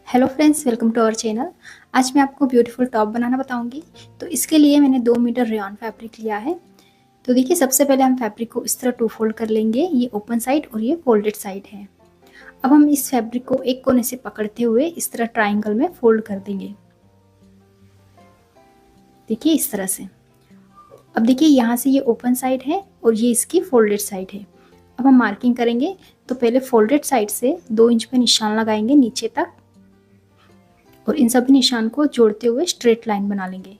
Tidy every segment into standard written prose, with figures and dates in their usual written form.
Hello friends, welcome to our channel. आज मैं आपको ब्यूटीफुल टॉप बनाना बताऊंगी। तो इसके लिए मैंने 2 मीटर रेयॉन फैब्रिक लिया है। तो देखिए, सबसे पहले हम फैब्रिक को इस तरह 2 फोल्ड कर लेंगे। ये ओपन साइड और ये फोल्डेड साइड है। अब हम इस फैब्रिक को एक कोने से पकड़ते हुए इस तरह ट्राइंगल में फोल्ड कर देंगे। देखिए इस तरह से। अब देखिए, यहाँ से ये ओपन साइड है और ये इसकी फोल्डेड साइड है। अब हम मार्किंग करेंगे। तो पहले फोल्डेड साइड से 2 इंच पे निशान लगाएंगे नीचे तक और इन सभी निशान को जोड़ते हुए स्ट्रेट लाइन बना लेंगे।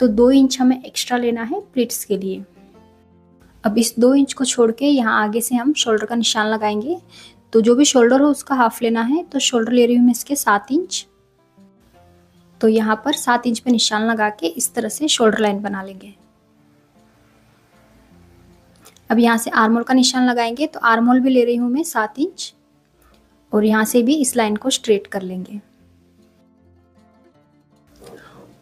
तो 2 इंच हमें एक्स्ट्रा लेना है प्लीट्स के लिए। अब इस 2 इंच को छोड़ के यहाँ आगे से हम शोल्डर का निशान लगाएंगे। तो जो भी शोल्डर हो उसका हाफ लेना है। तो शोल्डर ले रही हूँ मैं इसके 7 इंच। तो यहाँ पर 7 इंच पे निशान लगा के इस तरह से शोल्डर लाइन बना लेंगे। अब यहाँ से आर्म होल का निशान लगाएंगे। तो आर्म होल भी ले रही हूँ मैं 7 इंच और यहाँ से भी इस लाइन को स्ट्रेट कर लेंगे।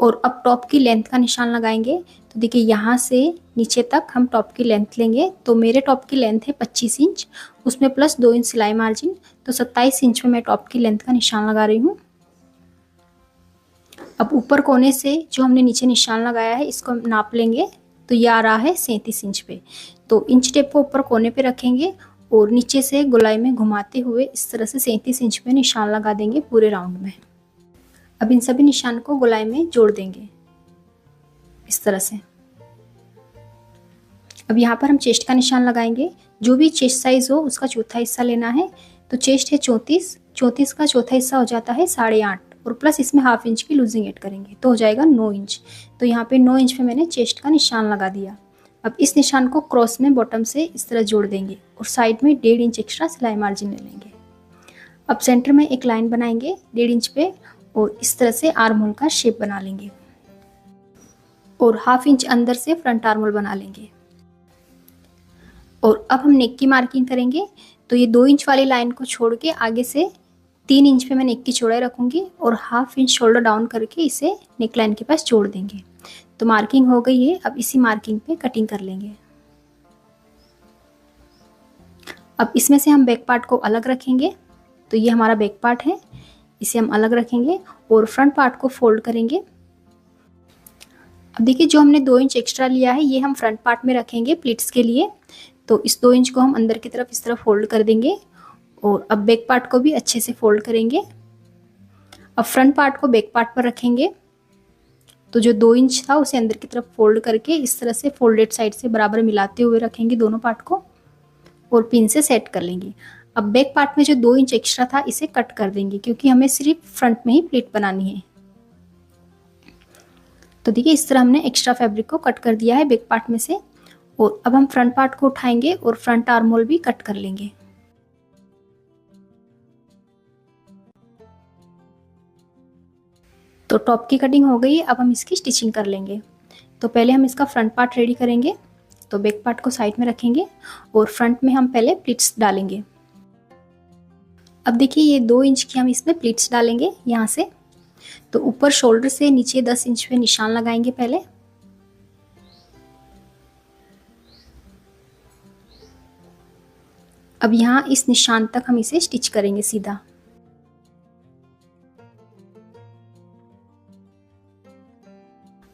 और अब टॉप की लेंथ का निशान लगाएंगे। तो देखिए, यहाँ से नीचे तक हम टॉप की लेंथ लेंगे। तो मेरे टॉप की लेंथ है 25 इंच, उसमें प्लस 2 इंच सिलाई मार्जिन। तो 27 इंच में मैं टॉप की लेंथ का निशान लगा रही हूँ। अब ऊपर कोने से जो हमने नीचे निशान लगाया है इसको हम नाप लेंगे। तो ये आ रहा है 37 इंच पे। तो इंच टेप को ऊपर कोने पे रखेंगे और नीचे से गोलाई में घुमाते हुए इस तरह से 37 इंच पे निशान लगा देंगे पूरे राउंड में। अब इन सभी निशान को गोलाई में जोड़ देंगे इस तरह से। अब यहाँ पर हम चेस्ट का निशान लगाएंगे। जो भी चेस्ट साइज हो उसका चौथा हिस्सा लेना है। तो चेस्ट है 34 का चौथा हिस्सा हो जाता है 8.5 और प्लस इसमें हाफ इंच की लूजिंग ऐड करेंगे तो हो जाएगा 9 इंच। तो यहाँ पे 9 इंच पे मैंने चेस्ट का निशान लगा दिया। अब इस निशान को क्रॉस में बॉटम से इस तरह जोड़ देंगे और साइड में 1.5 इंच एक्स्ट्रा सिलाई मार्जिन ले लेंगे। अब सेंटर में एक लाइन बनाएंगे 1.5 इंच पे और इस तरह से आर्म होल का शेप बना लेंगे और हाफ इंच अंदर से फ्रंट आर्म होल बना लेंगे। और अब हम नेक की मार्किंग करेंगे। तो ये 2 इंच वाली लाइन को छोड़ के आगे से 3 इंच पे मैं नेक की चौड़ाई रखूंगी और हाफ इंच शोल्डर डाउन करके इसे नेक लाइन के पास जोड़ देंगे। तो मार्किंग हो गई है। अब इसी मार्किंग पे कटिंग कर लेंगे। अब इसमें से हम बैक पार्ट को अलग रखेंगे। तो ये हमारा बैक पार्ट है, इसे हम अलग रखेंगे और फ्रंट पार्ट को फोल्ड करेंगे। अब देखिए, जो हमने 2 इंच एक्स्ट्रा लिया है ये हम फ्रंट पार्ट में रखेंगे प्लीट्स के लिए। तो इस 2 इंच को हम अंदर की तरफ इस तरह फोल्ड कर देंगे और अब बैक पार्ट को भी अच्छे से फोल्ड करेंगे। अब फ्रंट पार्ट को बैक पार्ट पर रखेंगे। तो जो 2 इंच था उसे अंदर की तरफ फोल्ड करके इस तरह से फोल्डेड साइड से बराबर मिलाते हुए रखेंगे दोनों पार्ट को और पिन से सेट कर लेंगे। अब बैक पार्ट में जो 2 इंच एक्स्ट्रा था इसे कट कर देंगे क्योंकि हमें सिर्फ फ्रंट में ही प्लीट बनानी है। तो देखिए, इस तरह हमने एक्स्ट्रा फैब्रिक को कट कर दिया है बैक पार्ट में से। और अब हम फ्रंट पार्ट को उठाएंगे और फ्रंट आर्म होल भी कट कर लेंगे। तो टॉप की कटिंग हो गई। अब हम इसकी स्टिचिंग कर लेंगे। तो पहले हम इसका फ्रंट पार्ट रेडी करेंगे। तो बैक पार्ट को साइड में रखेंगे और फ्रंट में हम पहले प्लीट्स डालेंगे। अब देखिए, ये 2 इंच की हम इसमें प्लीट्स डालेंगे यहाँ से। तो ऊपर शोल्डर से नीचे 10 इंच पे निशान लगाएंगे पहले। अब यहाँ इस निशान तक हम इसे स्टिच करेंगे सीधा।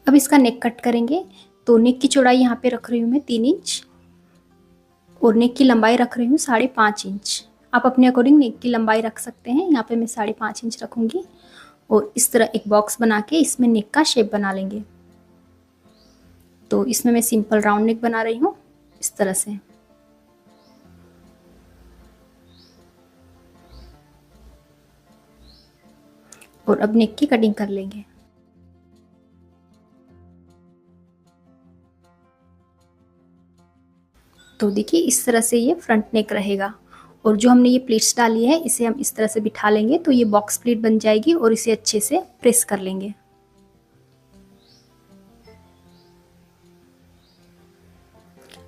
अब इसका नेक कट करेंगे। तो नेक की चौड़ाई यहाँ पे रख रही हूँ मैं 3 इंच और नेक की लंबाई रख रही हूँ 5.5 इंच। आप अपने अकॉर्डिंग नेक की लंबाई रख सकते हैं। यहाँ पे मैं 5.5 इंच रखूंगी और इस तरह एक बॉक्स बना के इसमें नेक का शेप बना लेंगे। तो इसमें मैं सिंपल राउंड नेक बना रही हूँ इस तरह से। और अब नेक की कटिंग कर लेंगे। तो देखिए, इस तरह से ये फ्रंट नेक रहेगा। और जो हमने ये प्लीट्स डाली है इसे हम इस तरह से बिठा लेंगे तो ये बॉक्स प्लीट बन जाएगी और इसे अच्छे से प्रेस कर लेंगे।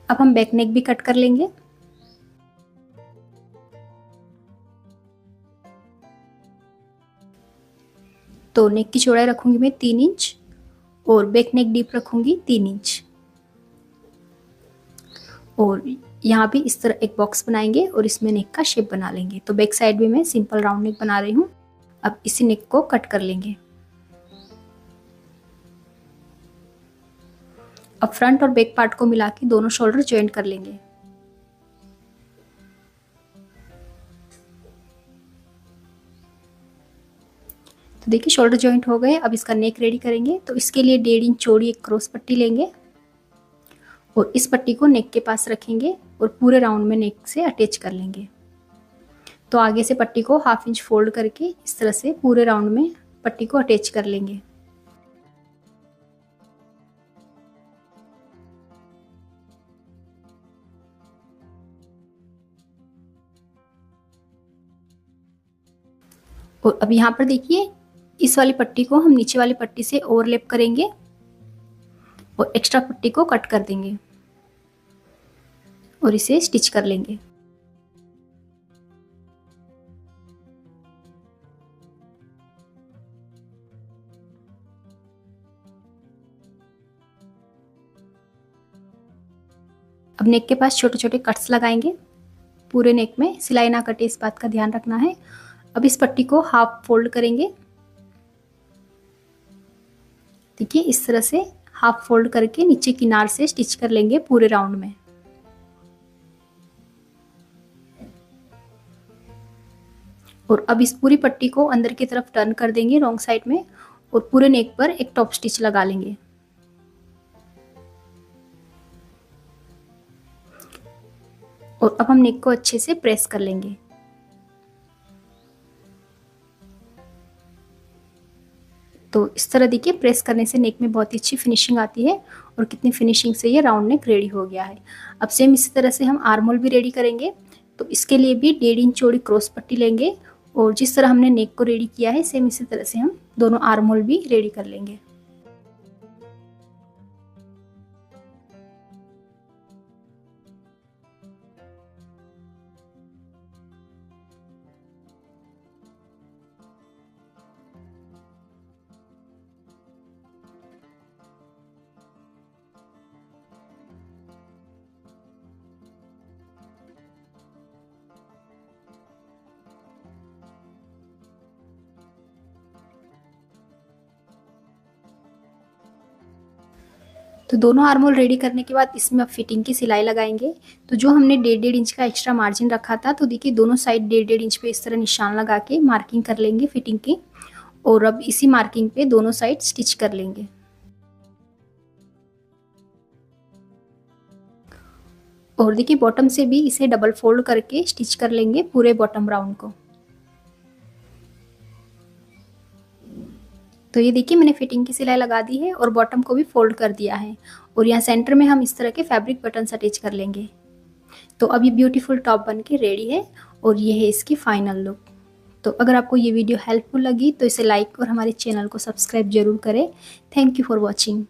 अब हम बैक नेक भी कट कर लेंगे। तो नेक की चौड़ाई रखूंगी मैं 3 इंच और बैक नेक डीप रखूंगी 3 इंच। और यहाँ भी इस तरह एक बॉक्स बनाएंगे और इसमें नेक का शेप बना लेंगे। तो बैक साइड भी मैं सिंपल राउंड नेक बना रही हूँ। अब इसी नेक को कट कर लेंगे। अब फ्रंट और बैक पार्ट को मिला के दोनों शोल्डर ज्वाइंट कर लेंगे। तो देखिए शोल्डर ज्वाइंट हो गए। अब इसका नेक रेडी करेंगे। तो इसके लिए 1.5 इंच चौड़ी एक क्रॉस पट्टी लेंगे और इस पट्टी को नेक के पास रखेंगे और पूरे राउंड में नेक से अटैच कर लेंगे। तो आगे से पट्टी को 1/2 इंच फोल्ड करके इस तरह से पूरे राउंड में पट्टी को अटैच कर लेंगे। और अब यहाँ पर देखिए इस वाली पट्टी को हम नीचे वाली पट्टी से ओवरलैप करेंगे और एक्स्ट्रा पट्टी को कट कर देंगे और इसे स्टिच कर लेंगे। अब नेक के पास छोटे छोटे कट्स लगाएंगे। पूरे नेक में सिलाई ना कटे, इस बात का ध्यान रखना है। अब इस पट्टी को हाफ फोल्ड करेंगे। देखिए इस तरह से हाफ फोल्ड करके नीचे किनार से स्टिच कर लेंगे पूरे राउंड में। और अब इस पूरी पट्टी को अंदर की तरफ टर्न कर देंगे रॉन्ग साइड में और पूरे नेक पर एक टॉप स्टिच लगा लेंगे। और अब हम नेक को अच्छे से प्रेस कर लेंगे। तो इस तरह देखिए प्रेस करने से नेक में बहुत ही अच्छी फिनिशिंग आती है और कितनी फिनिशिंग से ये राउंड नेक रेडी हो गया है। अब सेम इसी तरह से हम आर्म होल भी रेडी करेंगे। तो इसके लिए भी 1.5 इंच चौड़ी क्रॉस पट्टी लेंगे और जिस तरह हमने नेक को रेडी किया है सेम इसी तरह से हम दोनों आर्म होल भी रेडी कर लेंगे। तो दोनों आर्म होल रेडी करने के बाद इसमें अब फिटिंग की सिलाई लगाएंगे। तो जो हमने 1.5 इंच का एक्स्ट्रा मार्जिन रखा था, तो देखिए दोनों साइड 1.5 इंच पे इस तरह निशान लगा के मार्किंग कर लेंगे फिटिंग की। और अब इसी मार्किंग पे दोनों साइड स्टिच कर लेंगे। और देखिए बॉटम से भी इसे डबल फोल्ड करके स्टिच कर लेंगे पूरे बॉटम राउंड को। तो ये देखिए मैंने फिटिंग की सिलाई लगा दी है और बॉटम को भी फोल्ड कर दिया है और यहाँ सेंटर में हम इस तरह के फैब्रिक बटन्स अटैच कर लेंगे। तो अब ये ब्यूटीफुल टॉप बन के रेडी है और ये है इसकी फाइनल लुक। तो अगर आपको ये वीडियो हेल्पफुल लगी तो इसे लाइक और हमारे चैनल को सब्सक्राइब जरूर करें। Thank you for watching.